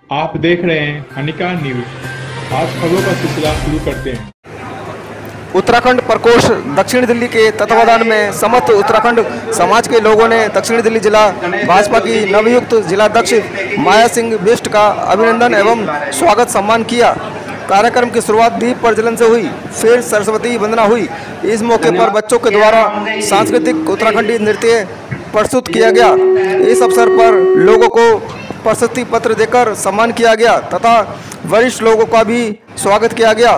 आप देख रहे हैं हनिका न्यूज। आज खबरों का सिलसिला शुरू करते हैं। उत्तराखंड प्रकोष्ठ दक्षिण दिल्ली के तत्वावधान में समस्त उत्तराखंड समाज के लोगों ने दक्षिण दिल्ली जिला भाजपा की नवयुक्त जिलाध्यक्ष माया सिंह बिष्ट का अभिनंदन एवं स्वागत सम्मान किया। कार्यक्रम की शुरुआत दीप प्रज्वलन से हुई, फिर सरस्वती वंदना हुई। इस मौके पर बच्चों के द्वारा सांस्कृतिक उत्तराखंडी नृत्य प्रस्तुत किया गया। इस अवसर पर लोगों को प्रशस्ति पत्र देकर सम्मान किया गया तथा वरिष्ठ लोगों का भी स्वागत किया गया।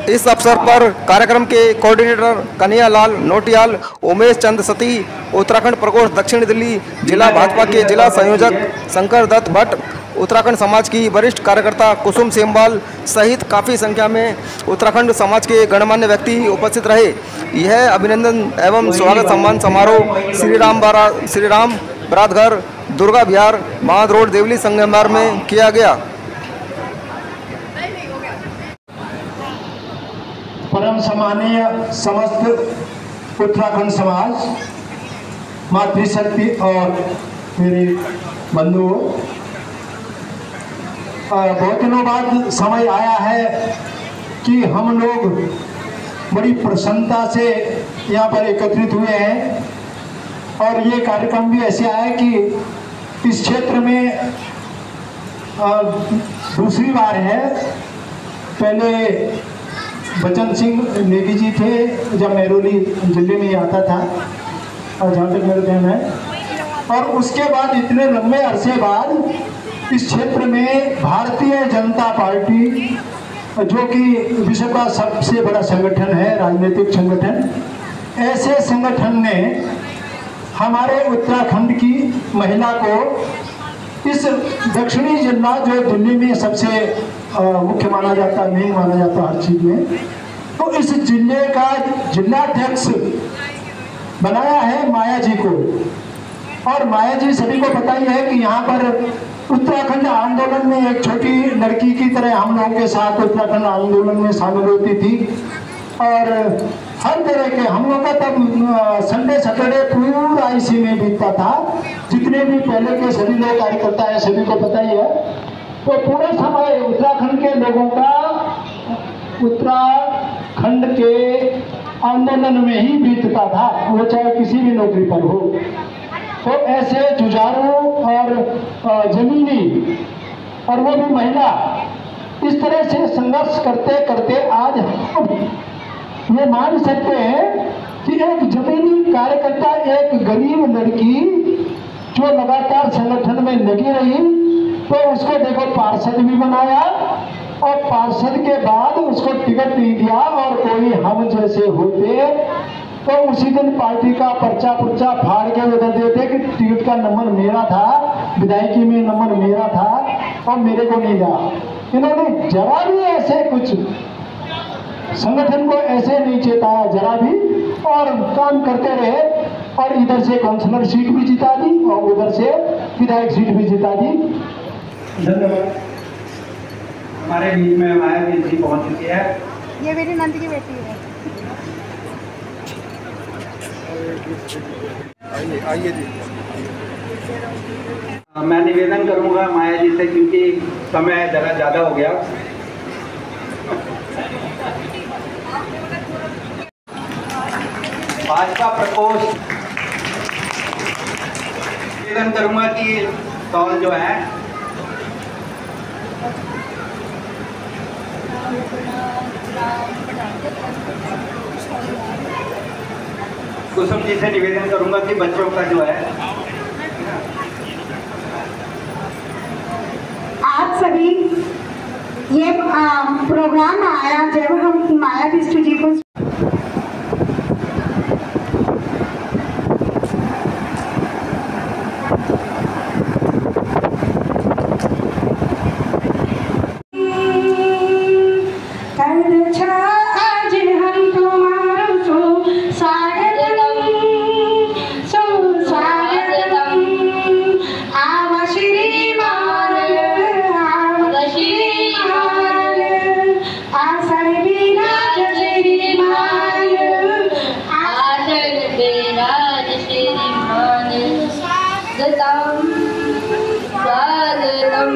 इस अवसर पर कार्यक्रम के कोऑर्डिनेटर कन्हैया लाल नोटियाल, उमेश चंद सती, उत्तराखंड प्रकोष्ठ दक्षिण दिल्ली जिला भाजपा के जिला संयोजक शंकर दत्त भट्ट, उत्तराखंड समाज की वरिष्ठ कार्यकर्ता कुसुम सेमवाल सहित काफ़ी संख्या में उत्तराखंड समाज के गणमान्य व्यक्ति उपस्थित रहे। यह अभिनंदन एवं स्वागत सम्मान समारोह श्रीराम बरातघर, दुर्गा विहार, माद रोड, देवली संगमरमर में किया गया। परम सम्मानीय समस्त उत्तराखंड समाज, मातृशक्ति और मेरे बंधुओं, बहुत दिनों बाद समय आया है कि हम लोग बड़ी प्रसन्नता से यहाँ पर एकत्रित हुए हैं और ये कार्यक्रम भी ऐसे आया कि इस क्षेत्र में दूसरी बार है। पहले बचन सिंह नेगी जी थे जब महरौली जिले में ही आता था, और जहाँ तक मेरे ध्यान है, और उसके बाद इतने लंबे अरसे बाद इस क्षेत्र में भारतीय जनता पार्टी, जो कि विश्व का सबसे बड़ा संगठन है, राजनीतिक संगठन, ऐसे संगठन ने हमारे उत्तराखंड की महिला को इस दक्षिणी जिला जो दिल्ली में सबसे मुख्य माना जाता है, मेन माना जाता है हर चीज में, तो इस जिले का जिलाध्यक्ष बनाया है माया जी को। और माया जी सभी को पता ही है कि यहाँ पर उत्तराखंड आंदोलन में एक छोटी लड़की की तरह हम लोगों के साथ उत्तराखंड आंदोलन में शामिल होती थी और हर तरह के हम लोग का तब संडे सैटरडे पूरा इसी में बीतता था। जितने भी पहले के सभी लोग कार्यकर्ता हैं सभी को पता ही है। तो पूरा समय उत्तराखंड के लोगों का उत्तराखंड के आंदोलन में ही बीतता था, वो चाहे किसी भी नौकरी पर हो। तो ऐसे जुझारू और जमीनी और वो भी महिला, इस तरह से संघर्ष करते करते आज हम ये मान सकते हैं कि एक जमीनी कार्यकर्ता, एक गरीब लड़की जो लगातार संगठन में लगी रही, तो उसको देखो पार्षद भी बनाया और पार्षद के बाद उसको टिकट नहीं दिया और कोई हम जैसे होते तो उसी दिन पार्टी का पर्चा पुर्चा फाड़ के बदल देते कि टिकट का नंबर मेरा था, विधायकी में नंबर मेरा था और मेरे को नहीं दिया। इन्होंने जरा भी ऐसे कुछ संगठन को ऐसे नहीं चेताया जरा भी, और काम करते रहे और इधर से काउंसलर सीट भी जिता दी और उधर से विधायक सीट भी जिता दी। धन्यवाद। हमारे बीच में माया जी पहुंच चुकी है। ये मेरी नंद की बेटी है। आइए जी। मैं निवेदन करूंगा माया जी से, क्योंकि समय जरा ज़्यादा हो गया। भाजपा प्रकोष्ठ निवेदन करूंगा कि स्टॉल जो है कुसुम जी से निवेदन करूंगा कि बच्चों का जो है आप सभी ये प्रोग्राम आया जब हम माया बिष्ट जी को स्वागतम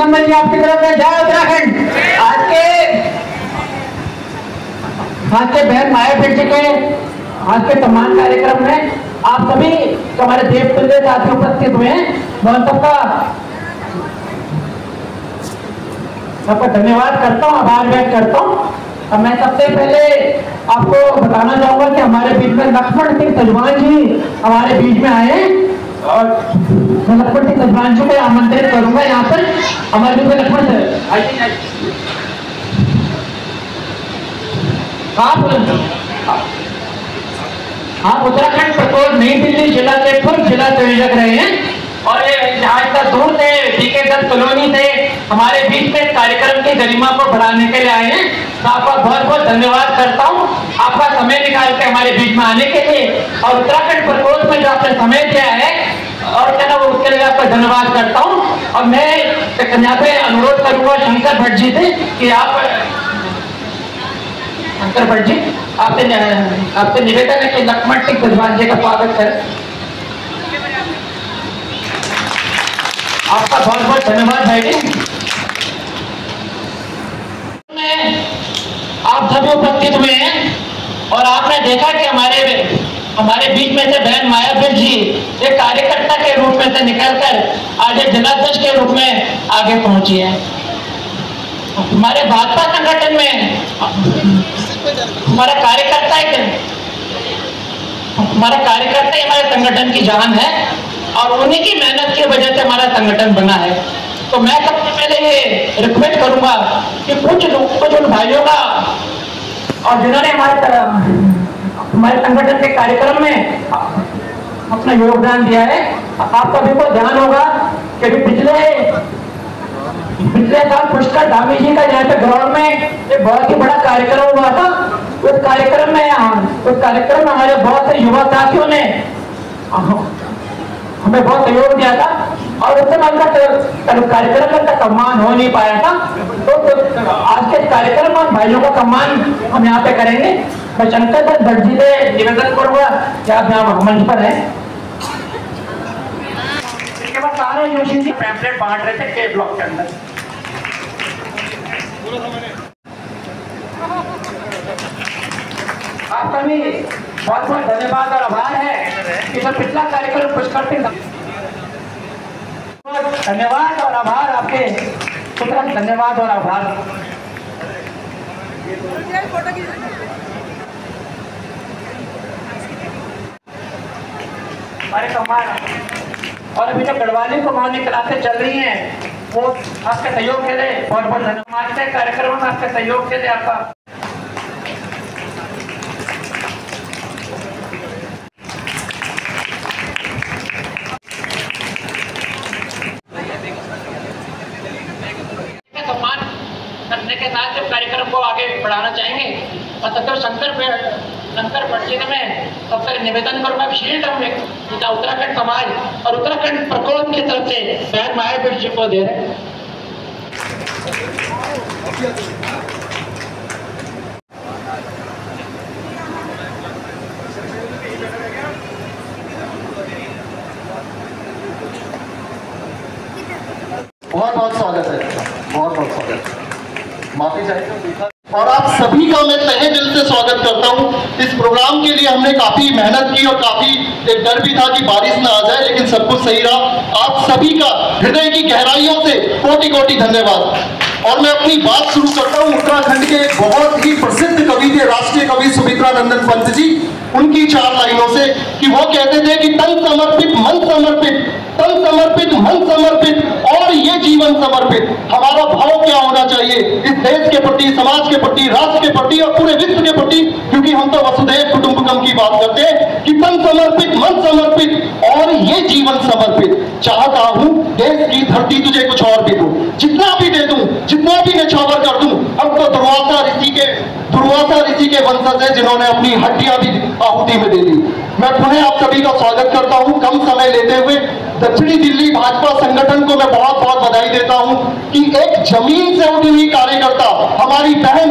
नंबर जी आपकी तरफ से। जय उत्तराखंड। आज के बहन माया फिर जी के आज के सम्मान कार्यक्रम में आप सभी हमारे देव तुल्य साथी उपस्थित हुए हैं। मैं सबका धन्यवाद करता हूँ, आभार व्यक्त करता हूँ। अब मैं सबसे पहले आपको बताना चाहूंगा कि हमारे बीच में लक्ष्मण सिंह सजवान जी हमारे बीच में आए और मैं लक्ष्मण सिंह सजवान जी को आमंत्रित करूंगा यहाँ पर। हमारे बीच में लक्ष्मण सर आप उत्तराखंड प्रकोष्ठ नई दिल्ली जिला के पूर्व जिला संयोजक रहे हैं और आज तक दूर से डीके दत्त कॉलोनी से हमारे बीच में कार्यक्रम की गरिमा को बढ़ाने के लिए आए हैं। तो आपका बहुत बहुत धन्यवाद करता हूं, आपका समय निकाल के हमारे बीच में आने के लिए और उत्तराखंड प्रकोष्ठ में जो आपने समय दिया है और क्या ना वो उसके लिए आपका धन्यवाद करता हूं। और मैं यहाँ पे अनुरोध करूंगा शंकर भट्ट जी से कि आप शंकर भट्ट जी आपसे निवेदन है कि लक्ष्मण सिंह सजवान जी का स्वागत करें। आपका बहुत बहुत धन्यवाद भाई जी। आप सभी उपस्थित हुए हैं और आपने देखा कि हमारे बीच में से बहन मायावीर जी एक कार्यकर्ता के रूप में से निकलकर आज एक जिलाध्यक्ष के रूप में आगे पहुंची है। हमारे भाजपा संगठन में हमारा कार्यकर्ता ही हमारे संगठन की जान है और उन्हीं की मेहनत की वजह से हमारा संगठन बना है। तो मैं सबसे पहले ये रिक्वेस्ट करूंगा कि कुछ उन भाइयों का और जिन्होंने हमारे संगठन के कार्यक्रम में अपना योगदान दिया है। आप सभी को ध्यान होगा कि पिछले साल पुष्कर धामी जी का यहाँ पे ग्राउंड में एक बहुत ही बड़ा कार्यक्रम हुआ था। उस कार्यक्रम में हमारे बहुत से युवा साथियों ने हमें बहुत सहयोग दिया था और उस समय उनका कार्यक्रम का सम्मान हो नहीं पाया था। तो आज के कार्यक्रम में भाइयों का सम्मान हम यहाँ पे करेंगे। मैं शंकर भट्ट जी से निवेदन करूंगा कि आप यहाँ मंच पर हैं। इसके बाद सारे जोशी जी पैम्पलेट बांट रहे थे के ब्लॉक के अंदर। आपका भी बहुत बहुत धन्यवाद और आभार है कि जो पिछला कार्यक्रम कुछ करते धन्यवाद और आभार आपके तुरंत धन्यवाद और आभार। हमारे कमाल और अभी जो गढ़वाली कुमाऊं की क्लासें चल रही हैं वो आपके सहयोग के लिए बहुत बहुत धन्यवाद है। कार्यक्रम में आपके सहयोग के लिए आपका सम्मान करने के साथ जब कार्यक्रम को आगे बढ़ाना चाहेंगे और तब तक शंकर भट्ट जी में तब तक निवेदन करूंगा शील्ड हम उत्तराखंड समाज और उत्तराखंड प्रकोष्ठ की तरफ से बहन मायावीर जी को दे रहे हैं। बहुत बहुत स्वागत है, बहुत बहुत स्वागत है। माफी चाहिए और आप सभी का मैं तहे दिल से स्वागत करता हूं। इस प्रोग्राम के लिए हमने काफी मेहनत की और काफी एक डर भी था कि बारिश ना आ जाए, लेकिन सब कुछ सही रहा। आप सभी का हृदय की गहराइयों से कोटि कोटि धन्यवाद। और मैं अपनी बात शुरू करता हूं उत्तराखंड के बहुत ही प्रसिद्ध कवि थे, राष्ट्रीय कवि सुमित्रा नंदन पंत जी। उनकी 4 लाइनों से कि वो कहते थे कि तन समर्पित मन समर्पित, तन समर्पित मन समर्पित और ये जीवन समर्पित। हमारा भाव क्या होना चाहिए इस देश के प्रति, समाज के प्रति, राष्ट्र के प्रति और पूरे विश्व के प्रति, क्योंकि हम तो वसुधैव कुटुंबकम की बात करते हैं कि तन समर्पित मन समर्पित और ये जीवन समर्पित। चाहता हूं देश की धरती तुझे कुछ और दे दूं, जितना भी दे दूं, जितना भी निछावर कर दूं। अब तो दुर्वासा ऋषि के वंशज है जिन्होंने अपनी हड्डियां भी आहुति में दे दी। मैं पुनः आप सभी का स्वागत करता हूं। कम समय लेते हुए दक्षिणी दिल्ली भाजपा संगठन को मैं बहुत बहुत बधाई देता हूं कि एक जमीन से उठी हुई कार्यकर्ता हमारी बहन,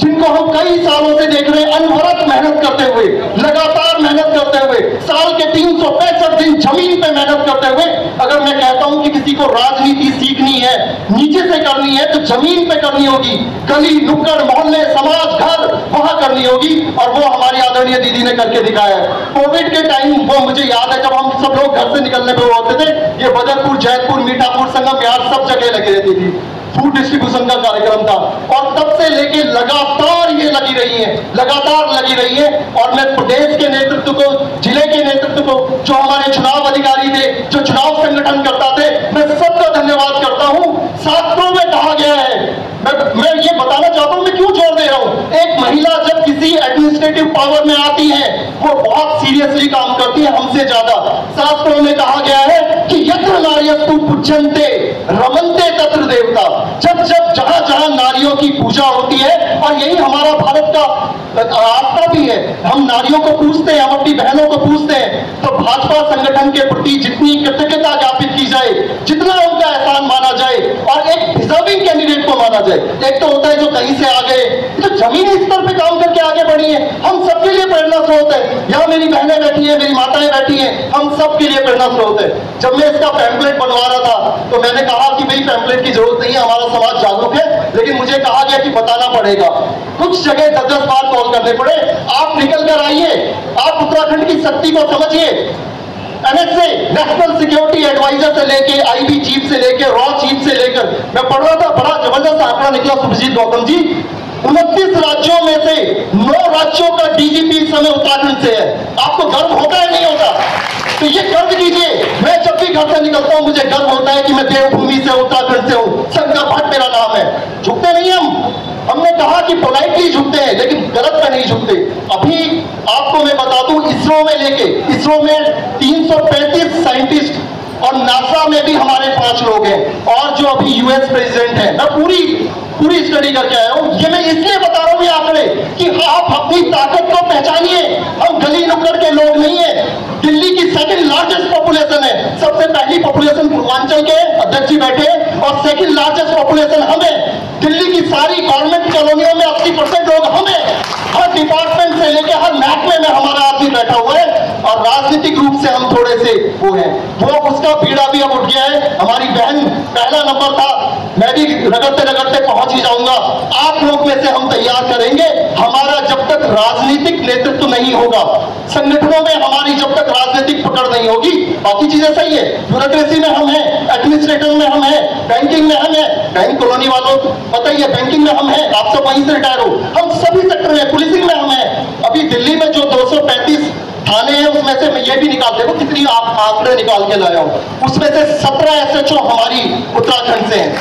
जिनको हम कई सालों से देख रहे हैं अनवरत मेहनत करते हुए, लगातार मेहनत करते हुए, साल के 365 दिन जमीन पे मेहनत करते हुए अगर मैं कहता हूं कि किसी को राजनीति सीखनी है, नीचे से करनी है, तो जमीन पे करनी होगी, गली नुक्कड़ मोहल्ले समाज घर वहां करनी होगी, और वो हमारी आदरणीय दीदी ने करके दिखाया है। कोविड के टाइम वो मुझे याद है, जब हम सब लोग घर से निकलने पे होते थे, ये बदरपुर जैतपुर मीठापुर संगम बिहार सब जगह लगी रहती थी, फूड डिस्ट्रीब्यूशन का कार्यक्रम था, और तब से लेके लगातार ये लगी रही है, लगातार लगी रही है। और मैं प्रदेश के नेतृत्व को, जिले के नेतृत्व को, जो हमारे चुनाव अधिकारी थे, जो चुनाव संगठन करता थे, मैं सबका धन्यवाद करता हूं। शास्त्रों में कहा गया है, मैं ये बताना चाहता हूं, मैं क्यों जोर दे रहा हूं, एक महिला जब किसी एडमिनिस्ट्रेटिव पावर में आती है, वो बहुत सीरियसली काम करती है, हमसे ज्यादा। शास्त्रों में कहा गया है कि यत्र नार्यस्तु पूज्यन्ते रमन्ते तत्र देवता, जब जब जहां जहां नारियों की पूजा होती है, और यही हमारा भारत का आस्था भी है, हम नारियों को पूजते हैं, हम अपनी बहनों को पूजते हैं, तो भाजपा संगठन के प्रति जितनी कृतज्ञता ज्ञापित की जाए, जितना उनका एहसान माना जाए, और एक डिजर्विंग कैंडिडेट को माना जाए। एक तो होता है जो कहीं से आ गए, तो जमीनी स्तर पे काम करके आगे बढ़ी है, हम सबके लिए प्रेरणा स्रोत है। यहाँ मेरी बहनें बैठी है, मेरी माताएं बैठी हैं, हम सबके लिए प्रेरणा स्रोत है। जब मैं इसका पैम्पलेट बनवा रहा था, तो मैंने कहा कि भाई पैम्पलेट की जरूरत नहीं है, हमारा समाज जागरूक है, लेकिन मुझे कहा गया कि बताना पड़ेगा। कुछ जगह 10-10 बार कॉल करने पड़े, आप निकल कर आइए, आप उत्तराखंड की शक्ति को समझिए। NSA नेशनल सिक्योरिटी एडवाइजर से लेके IB चीफ से लेके रॉ चीफ से लेकर, मैं पढ़ रहा था, बड़ा जबरदस्त आंकड़ा निकला सुरजीत गौतम जी, 29 राज्यों में से 9 राज्यों का DGP इस समय उत्तराखंड से है। आपको गर्व होता है नहीं होता? तो ये गर्व कीजिए। मैं जब भी घर से निकलता हूं, मुझे गर्व होता है कि मैं देवभूमि से उत्तराखंड से हूं, शंकर भट्ट मेरा नाम है। झुकते नहीं हम, हमने कहा कि पोलाइटली झुकते हैं, लेकिन गलत में नहीं झुकते। अभी आपको मैं बता दूं, इसरो में 335 साइंटिस्ट, और नासा में भी हमारे 5 लोग हैं, और जो अभी US प्रेसिडेंट हैं। मैं पूरी स्टडी करके आया हूं। ये मैं इसलिए बता रहा हूं ये आंकड़े कि आप अपनी ताकत को पहचानिए। हम गली नुक्कड़ के लोग नहीं है। दिल्ली की सेकंड लार्जेस्ट पॉपुलेशन है, सबसे पहली पॉपुलेशन पूर्वांचल के अध्यक्ष जी बैठे, और सेकंड लार्जेस्ट पॉपुलेशन हमें। दिल्ली की सारी गवर्नमेंट कॉलोनियों में 80% लोग हमें, हर डिपार्टमेंट से लेकर हर महकमे में हमारा आदमी बैठा हुआ है, और राजनीतिक रूप से हम थोड़े से वो हैं, वो उसका पीड़ा भी अब उठ गया है। हमारी बहन पहला नंबर था, मैं भी रगड़ते रगड़ते पहुंच ही जाऊंगा। आप लोग में से हम तैयार करेंगे। हमारा जब तक राजनीतिक नेतृत्व नहीं होगा, संगठनों में हमारी जब तक राजनीतिक पकड़ नहीं होगी, बाकी चीजें सही है, ब्यूरोक्रेसी में हम हैं, एडमिनिस्ट्रेटर में हम हैं, बैंकिंग में हम हैं, बैंक कॉलोनी वालों पता ही है, बैंकिंग में हम हैं, आप सब वहीं से रिटायर हो, हम सभी सेक्टर में, पुलिसिंग में हम हैं। अभी दिल्ली में जो 235 थाने हैं, उसमें से मैं ये भी निकाल, देखो कितनी आप आंकड़े निकाल के लाया हूं, उसमें से 17 SHO हमारी उत्तराखंड से हैं।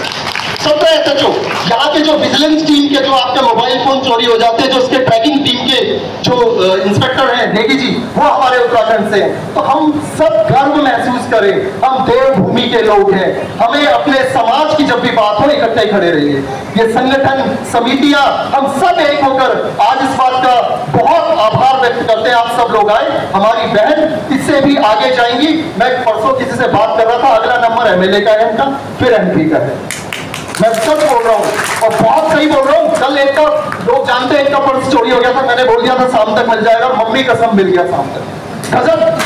17 SHO। यहाँ के जो विजिलेंस टीम के जो आपके मोबाइल फोन चोरी हो जाते हैं, जो उसके ट्रैकिंग टीम के जो इंस्पेक्टर हैं नेगी जी, वो हमारे उत्तराखंड से हैं। तो हम सब गर्व महसूस करें, हम देवभूमि के लोग हैं। हमें अपने समाज की जब भी बात हो, इकट्ठे खड़े रहिए। ये संगठन समितियां, हम सब एक होकर आज इस बात का बहुत आभार व्यक्त करते हैं। आप सब लोग आए, हमारी बहन इससे भी आगे जाएंगी। मैं परसों किसी से बात कर रहा था, अगला नंबर MLA का है इनका, फिर MP का है। मैं सच बोल रहा हूँ, और बहुत सही बोल रहा हूँ। कल एक का, लोग जानते हैं, एक का पर्स चोरी हो गया था, मैंने बोल दिया था शाम तक मिल जाएगा, मम्मी कसम मिल गया शाम तक। गजब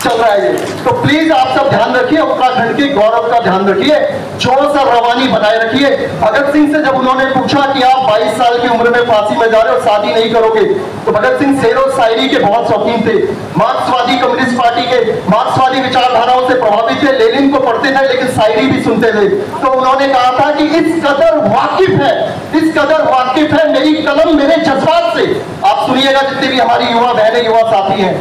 चल रहा है ये। तो प्लीज आप सब ध्यान रखिए, उत्तराखंड के गौरव का ध्यान रखिए, जोश और रवानी बनाए रखिए। भगत सिंह से जब उन्होंने पूछा कि आप 22 साल की उम्र में फांसी में जा रहे हो, शादी नहीं करोगे, तो भगत सिंह शेर और शायरी के बहुत शौकीन थे। मार्क्सवादी कम्युनिस्ट पार्टी के मार्क्सवादी विचारधाराओं से प्रभावित थे, लेनिन को पढ़ते थे, लेकिन शायरी भी सुनते थे। तो उन्होंने कहा था कि इस कदर वाकिफ है मेरी कलम मेरे जज्बात से। आप सुनिएगा जितने भी हमारी युवा बहनें, युवा साथी हैं,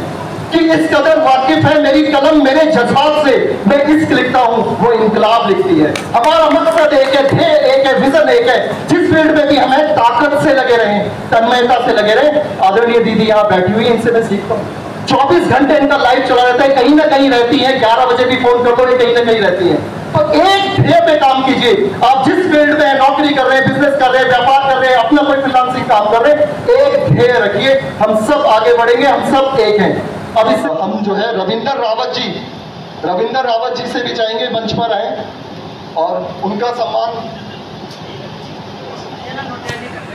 कि इस कदर वाकिफ है मेरी कलम मेरे जज्बात से, मैं इश्क लिखता हूं, वो इनकलाब लिखती है। हमारा मकसद एक है, ध्येय एक है, विजन एक है। जिस फील्ड में भी हमें ताकत से लगे रहें, तन्मयता से लगे रहें। आदरणीय दीदी यहाँ बैठी हुई है, इनसे मैं सीखता हूँ। 24 घंटे इनका लाइव चला रहता है, कहीं ना कहीं रहती है, 11 बजे भी फोन कर दो, ये कहीं ना कहीं रहती है। तो एक ध्येय पे काम कीजिए। आप जिस फील्ड में नौकरी कर रहे हैं, बिजनेस कर रहे हैं, व्यापार कर रहे हैं, अपना कोई फ्रीलांसिंग काम कर रहे हैं, एक ध्येय रखिए, हम सब आगे बढ़ेंगे, हम सब एक हैं। अब इस हम जो है रविंदर रावत जी से भी चाहेंगे मंच पर आए, और उनका सम्मान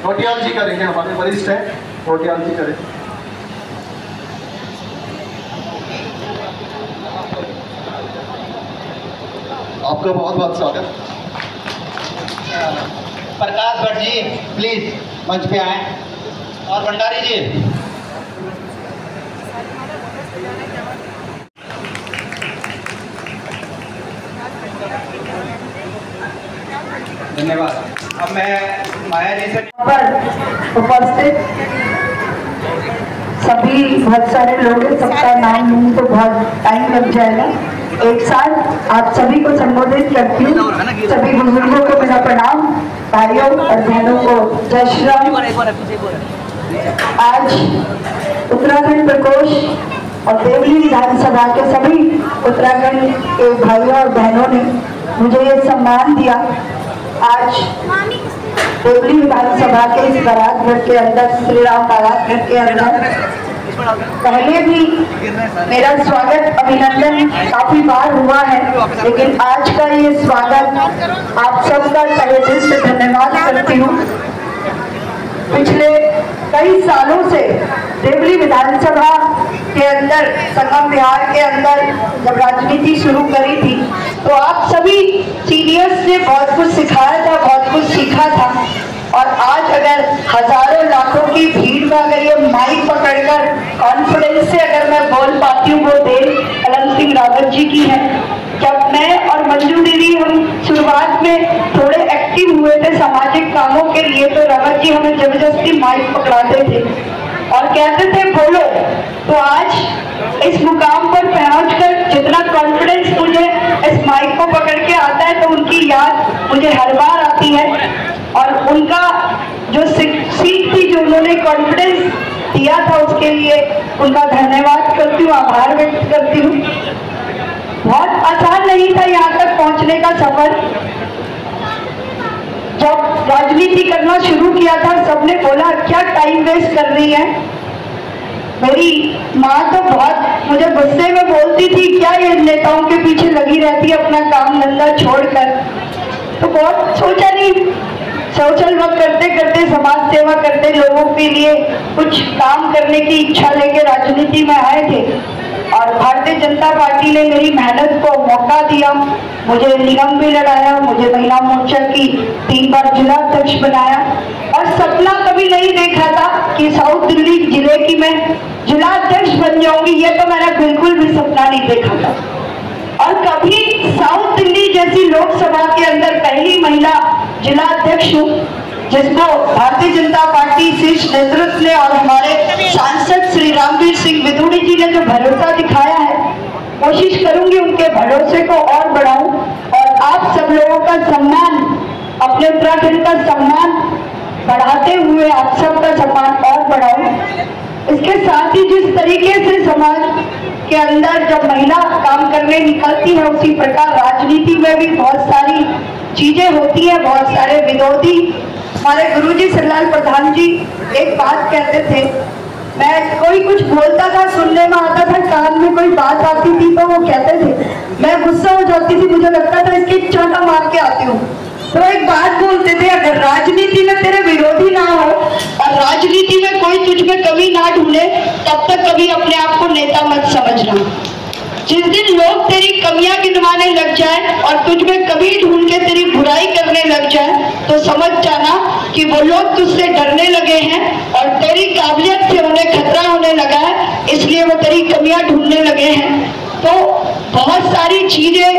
रोटियाल जी करेंगे, हमारे वरिष्ठ हैं, रोटियाल जी करें। आपका बहुत बहुत स्वागत। प्रकाश भट्ट जी प्लीज मंच पे आए, और भंडारी जी। धन्यवाद। अब मैं माया जी से उपस्थित सभी बहुत सारे लोग हैं, सबका नाम लूँ तो बहुत टाइम लग जाएगा। एक साथ आप सभी को संबोधित करती हूँ। सभी बुजुर्गों को मेरा प्रणाम, भाइयों और बहनों को जय श्री राम। आज उत्तराखंड प्रकोष्ठ और देवली विधानसभा के सभी उत्तराखंड के भाइयों और बहनों ने मुझे ये सम्मान दिया। आज देवली विधानसभा के इस बारात घर के अंदर, श्री राम बारात घर के अंदर पहले भी मेरा स्वागत अभिनंदन काफी बार हुआ है, लेकिन आज का ये स्वागत आप सबका तहे दिल से धन्यवाद करती हूँ। पिछले कई सालों से देवली विधानसभा के अंदर, संगम बिहार के अंदर जब राजनीति शुरू करी थी तो आप सभी सीनियर्स ने बहुत कुछ सिखाया था, बहुत कुछ सीखा था। और आज अगर हजारों लाखों की भीड़ में अगर ये माइक पकड़कर कॉन्फिडेंस से अगर मैं बोल पाती हूँ, वो देन कलम सिंह रावत जी की है। जब मैं और मंजू दीदी हम शुरुआत में थोड़े एक्टिव हुए थे सामाजिक कामों के लिए, तो रावत जी हमें जबरदस्ती माइक पकड़ाते थे और कहते थे बोलो। तो आज इस मुकाम पर पहुंचकर जितना कॉन्फिडेंस मुझे इस माइक को पकड़ के आता है, तो उनकी याद मुझे हर बार आती है। और उनका जो सीख थी, जो उन्होंने कॉन्फिडेंस दिया था, उसके लिए उनका धन्यवाद करती हूँ, आभार व्यक्त करती हूँ। बहुत आसान नहीं था यहाँ तक पहुँचने का सफर। जब राजनीति करना शुरू किया था, सबने बोला क्या टाइम वेस्ट कर रही है। मेरी माँ तो बहुत मुझे गुस्से में बोलती थी, क्या ये नेताओं के पीछे लगी रहती है अपना काम धंधा छोड़कर। तो बहुत सोचा नहीं, सोशल वर्क करते करते, समाज सेवा करते, लोगों के लिए कुछ काम करने की इच्छा लेके राजनीति में आए थे। और भारतीय जनता पार्टी ने मेरी मेहनत को मौका दिया, मुझे निगम भी लड़ाया, मुझे महिला मोर्चा की 3 बार जिला अध्यक्ष बनाया। और सपना कभी नहीं देखा था कि साउथ दिल्ली जिले की मैं जिला अध्यक्ष बन जाऊंगी, ये तो मैंने बिल्कुल भी सपना नहीं देखा था। और कभी साउथ दिल्ली जैसी लोकसभा के अंदर पहली महिला जिला अध्यक्ष हूँ, जिसको भारतीय जनता पार्टी शीर्ष नेतृत्व ने और हमारे सांसद श्री रामवीर सिंह विदुड़ी जी ने जो भरोसा दिखाया है, कोशिश करूंगी उनके भरोसे को और बढ़ाऊं और आप सब लोगों का सम्मान, अपने उत्तराखंड का सम्मान बढ़ाते हुए आप सबका सम्मान और बढ़ाऊं। इसके साथ ही जिस तरीके से समाज के अंदर जब महिला काम करने निकलती है, उसी प्रकार राजनीति में भी बहुत सारी चीजें होती है, बहुत सारे विरोधी। हमारे गुरुजी श्रीलाल प्रधान जी एक बात कहते थे, मैं कोई कुछ बोलता था, सुनने में आता था, कान में कोई बात आती थी तो वो कहते थे, मैं गुस्सा हो जाती थी, मुझे लगता था इसकी चाटा मार के आती हूँ। तो एक बात बोलते थे, अगर राजनीति में तेरे विरोधी ना हो और राजनीति में कोई तुझ में कमी ना ढूंढे, तब तक कभी अपने आप को नेता मत समझना। जिस दिन लोग तेरी कमियां गिनवाने लग जाए और तुझ में कमी ढूंढ के तेरी बुराई करने लग जाए, तो समझ जाना कि वो लोग तुझसे डरने लगे हैं और तेरी काबिलियत से उन्हें खतरा होने लगा है, इसलिए वो तेरी कमियां ढूंढने लगे हैं। तो बहुत सारी चीजें,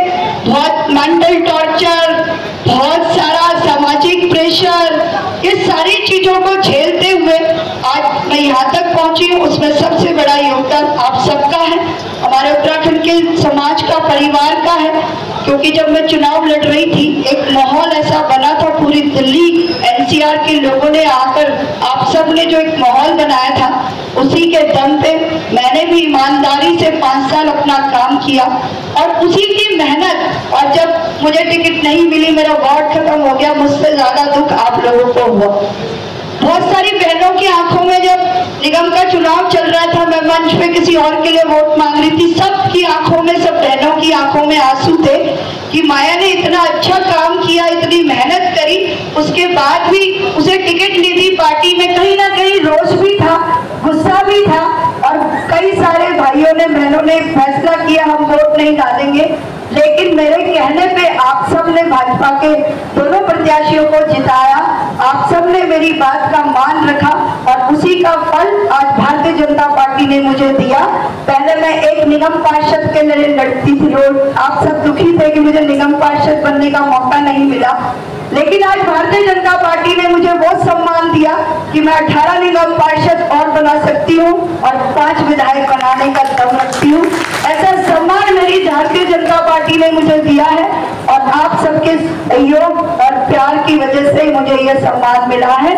बहुत मेंटल टॉर्चर, बहुत सारा सामाजिक प्रेशर, ये सारी चीजों को झेलते हुए आज मैं यहाँ तक पहुंची हूँ। उसमें सबसे बड़ा योगदान आप सबका है, हमारे उत्तराखंड के समाज का, परिवार का है। क्योंकि जब मैं चुनाव लड़ रही थी, एक माहौल ऐसा बना था, पूरी दिल्ली एनसीआर के लोगों ने आकर आप सब ने जो एक माहौल बनाया था, उसी के दम पे मैंने भी ईमानदारी से 5 साल अपना काम किया और उसी की मेहनत। और जब मुझे टिकट नहीं मिली, मेरा वार्ड खत्म हो गया, मुझसे ज्यादा दुख आप लोगों को हुआ। बहुत सारी बहनों की आंखों में जब निगम का चुनाव चल रहा था, मैं मंच पे किसी और के लिए वोट मांग रही थी, सबकी आंखों में, सब बहनों की आंखों में आंसू थे कि माया ने इतना अच्छा काम किया, इतनी मेहनत करी, उसके बाद भी उसे टिकट नहीं दी पार्टी में। कहीं ना कहीं रोष भी था, गुस्सा भी था और कई सारे भाइयों ने, बहनों ने फैसला किया हम वोट नहीं डालेंगे, लेकिन मेरे कहने पे आप सब ने भाजपा के दोनों प्रत्याशियों को जिताया, आप सब ने मेरी बात का मान रखा और उसी का फल आज भारतीय जनता पार्टी ने मुझे दिया। पहले मैं एक निगम पार्षद के लिए लड़ती थी, रोड आप सब दुखी थे कि मुझे निगम पार्षद बनने का मौका नहीं मिला, लेकिन आज भारतीय जनता पार्टी ने मुझे वो सम्मान दिया कि मैं 18 निगम पार्षद और बना सकती हूँ और 5 विधायक बनाने का दम रखती हूँ। ऐसा सम्मान मेरी भारतीय जनता पार्टी ने मुझे दिया है और आप सबके सहयोग और प्यार की वजह से मुझे यह सम्मान मिला है।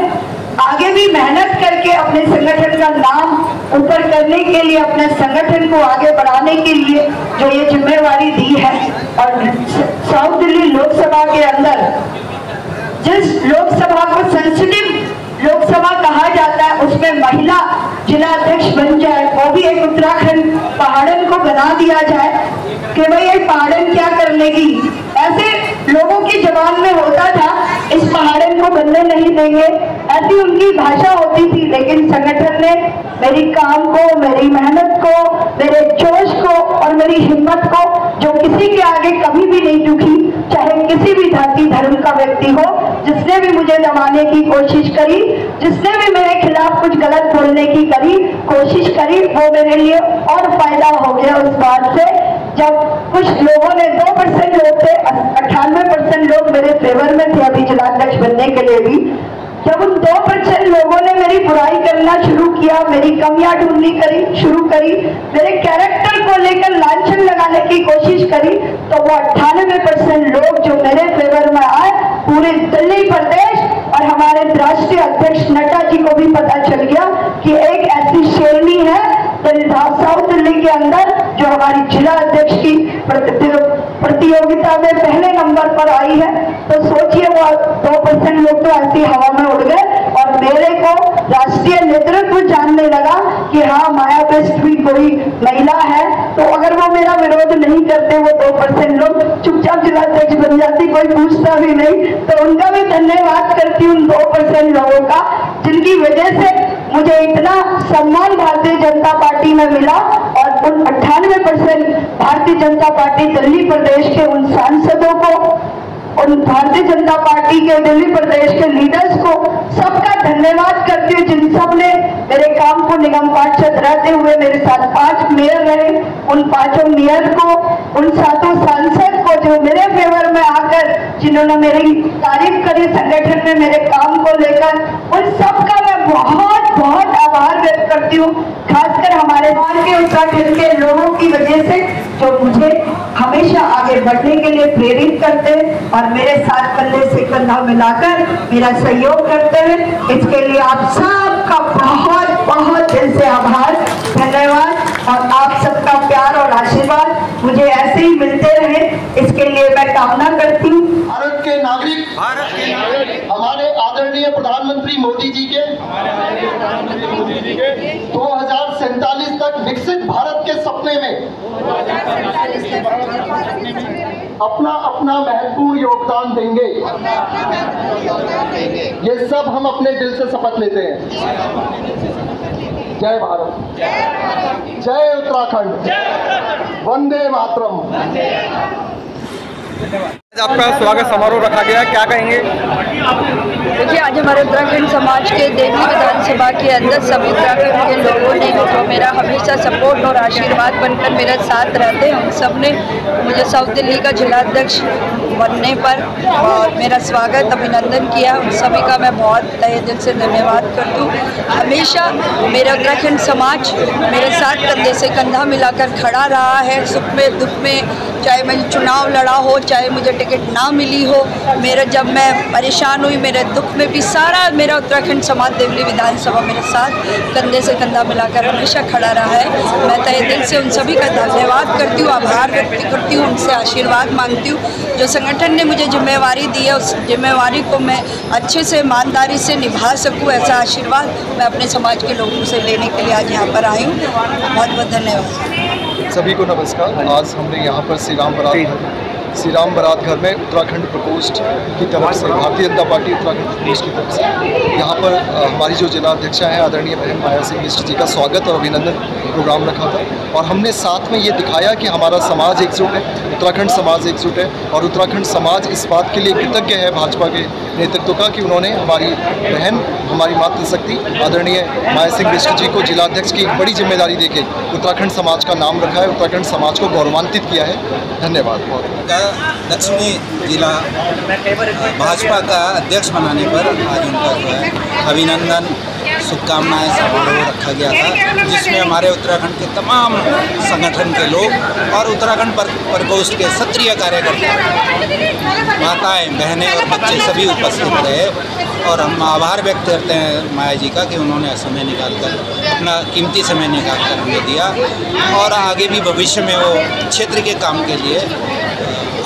आगे भी मेहनत करके अपने संगठन का नाम ऊपर करने के लिए, अपने संगठन को आगे बढ़ाने के लिए जो ये जिम्मेवारी दी है, और साउथ दिल्ली लोकसभा के अंदर जिस लोकसभा को संसदीय लोकसभा कहा जाता है उसमें महिला जिला अध्यक्ष बन जाए, वो भी एक उत्तराखंड पहाड़न को बना दिया जाए कि भाई ये पहाड़न क्या कर लेगी, ऐसे लोगों की जबान में होता था इस पहाड़न को बनने नहीं देंगे, ऐसी उनकी भाषा होती थी। लेकिन संगठन ने मेरी काम को, मेरी मेहनत को, मेरे जोश को और मेरी हिम्मत को, जो किसी के आगे कभी भी नहीं झुकी, चाहे किसी भी जाति धर्म का व्यक्ति हो, जिसने भी मुझे दबाने की कोशिश करी, जिसने भी मेरे खिलाफ कुछ गलत बोलने की कोशिश करी, वो मेरे लिए और फायदा हो गया उस बात से जब कुछ लोगों ने 2% लोग थे, 98% लोग मेरे फेवर में थे अभी जिलाध्यक्ष बनने के लिए भी, जब उन 2% लोगों ने मेरी बुराई करना शुरू किया, मेरी कमियां ढूंढनी शुरू करी, मेरे कैरेक्टर को लेकर लांछन लगाने की कोशिश करी, तो वो 98% लोग जो मेरे फेवर में आए, पूरे दिल्ली प्रदेश और हमारे राष्ट्रीय अध्यक्ष नड्डा जी को भी पता चल गया कि एक ऐसी शेरनी है साउथ दिल्ली के अंदर जो हमारी जिला अध्यक्ष की प्रतियोगिता में पहले नंबर पर आई है। तो सोचिए वो 2% लोग तो ऐसी हवा में उड़ गए और मेरे को राष्ट्रीय नेतृत्व जानने लगा कि हाँ माया बेस्ट भी कोई महिला है, तो अगर वो मेरा विरोध नहीं करते, वो 2% लोग चुपचाप जिलाध्यक्ष बन जाती, कोई पूछता भी नहीं। तो उनका भी धन्यवाद करती हूँ उन 2% लोगों का, जिनकी वजह से मुझे इतना सम्मान भारतीय जनता पार्टी में मिला और उन 98% भारतीय जनता पार्टी दिल्ली प्रदेश के उन सांसदों को, उन भारतीय जनता पार्टी के दिल्ली प्रदेश के लीडर्स को सबका धन्यवाद करती हूँ, जिन सब ने मेरे काम को निगम पार्षद रहते हुए मेरे साथ 5 मेयर रहे, उन 5 मेयर को, उन 7 सांसद को जो मेरे फेवर में आकर जिन्होंने मेरी तारीफ करी संगठन में मेरे काम को लेकर, उन सबका मैं बहुत बहुत आभार व्यक्त करती हूँ। खासकर हमारे उत्तराखंड के लोगों की वजह से जो मुझे हमेशा आगे बढ़ने के लिए प्रेरित करते हैं और मेरे साथ कंधे से कंधा मिलाकर मेरा सहयोग करते हैं, इसके लिए आप सबका बहुत बहुत दिल से आभार, धन्यवाद। और आप सबका प्यार और आशीर्वाद मुझे ऐसे ही मिलते रहे, इसके लिए मैं कामना करती हूँ। भारत के नागरिक हमारे आदरणीय प्रधानमंत्री मोदी जी के 2047 तक विकसित भारत के सपने में अपना अपना महत्वपूर्ण योगदान देंगे, ये सब हम अपने दिल से शपथ लेते हैं। जय भारत, जय उत्तराखंड, वंदे मातरम। आपका स्वागत समारोह रखा गया, क्या कहेंगे? देखिए, आज हमारे उत्तराखंड समाज के देवली विधानसभा के अंदर सभी उत्तराखंड के लोगों ने जो मेरा हमेशा सपोर्ट और आशीर्वाद बनकर मेरे साथ रहते हैं, उन सब ने मुझे साउथ दिल्ली का जिलाध्यक्ष बनने पर और मेरा स्वागत अभिनंदन किया। उन सभी का मैं बहुत तहे दिल से धन्यवाद करती हूँ। हमेशा मेरा उत्तराखंड समाज मेरे साथ कंधे से कंधा मिलाकर खड़ा रहा है, सुख में दुख में, चाहे मैं चुनाव लड़ा हो, चाहे मुझे टिकट ना मिली हो, मेरा जब मैं परेशान हुई, मेरे दुख में भी सारा मेरा उत्तराखंड समाज देवली विधानसभा मेरे साथ कंधे से कंधा मिलाकर हमेशा खड़ा रहा है। मैं तहे दिल से उन सभी का धन्यवाद करती हूँ, आभार व्यक्त करती हूँ, उनसे आशीर्वाद मांगती हूँ। जो संगठन ने मुझे जिम्मेवारी दी है, उस जिम्मेवारी को मैं अच्छे से ईमानदारी से निभा सकूँ, ऐसा आशीर्वाद मैं अपने समाज के लोगों से लेने के लिए आज यहाँ पर आई हूँ। बहुत बहुत धन्यवाद। सभी को नमस्कार। आज हमने यहाँ पर श्री राम बरात श्री राम बारात घर में उत्तराखंड प्रकोष्ठ की तरफ से, भारतीय जनता पार्टी उत्तराखंड प्रकोष्ठ की तरफ से यहाँ पर हमारी जो जिला अध्यक्षा हैं आदरणीय बहन माया सिंह बिष्ट जी का स्वागत और अभिनंदन प्रोग्राम रखा था। और हमने साथ में ये दिखाया कि हमारा समाज एकजुट है, उत्तराखंड समाज एकजुट है और उत्तराखंड समाज इस बात के लिए कृतज्ञ है भाजपा के नेतृत्व का कि उन्होंने हमारी बहन, हमारी मातृशक्ति आदरणीय माया सिंह बिष्ट जी को जिला अध्यक्ष की बड़ी जिम्मेदारी देके उत्तराखंड समाज का नाम रखा है, उत्तराखंड समाज को गौरवान्वित किया है। धन्यवाद। दक्षिणी जिला भाजपा का अध्यक्ष बनाने पर आज उनका जो है अभिनंदन शुभकामनाएं समारोह रखा गया था, जिसमें हमारे उत्तराखंड के तमाम संगठन के लोग और उत्तराखंड प्रकोष्ठ के सक्रिय कार्यकर्ता, माताएं, बहनें और बच्चे सभी उपस्थित रहे। और हम आभार व्यक्त करते हैं माया जी का कि उन्होंने समय निकालकर, अपना कीमती समय निकालकर हमें दिया और आगे भी भविष्य में वो क्षेत्र के काम के लिए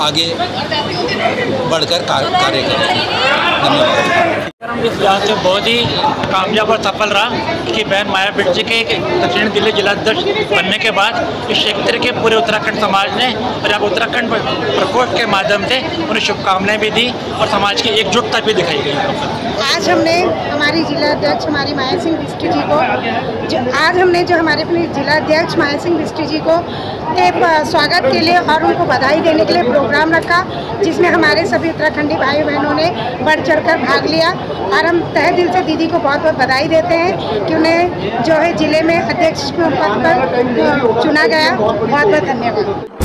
आगे बढ़कर कार्य करें। धन्यवाद। इस जांच से बहुत ही कामयाब और सफल रहा कि बहन माया बिष्ट जी के दक्षिण दिल्ली जिलाध्यक्ष बनने के बाद इस क्षेत्र के पूरे उत्तराखंड समाज ने और यहाँ उत्तराखंड प्रकोष्ठ के माध्यम से उन्हें शुभकामनाएं भी दी और समाज की एकजुटता भी दिखाई गई। आज हमने हमारी जिलाध्यक्ष हमारी माया सिंह बिष्ट जी को हमारे अपने जिलाध्यक्ष माया सिंह बिष्ट जी को एक स्वागत के लिए और उनको बधाई देने के लिए प्रोग्राम रखा, जिसमें हमारे सभी उत्तराखंडी भाई बहनों ने बढ़ चढ़कर भाग लिया और हम तहे दिल से दीदी को बहुत बहुत बधाई देते हैं कि उन्हें जो है जिले में अध्यक्ष पद पर चुना गया। बहुत बहुत धन्यवाद।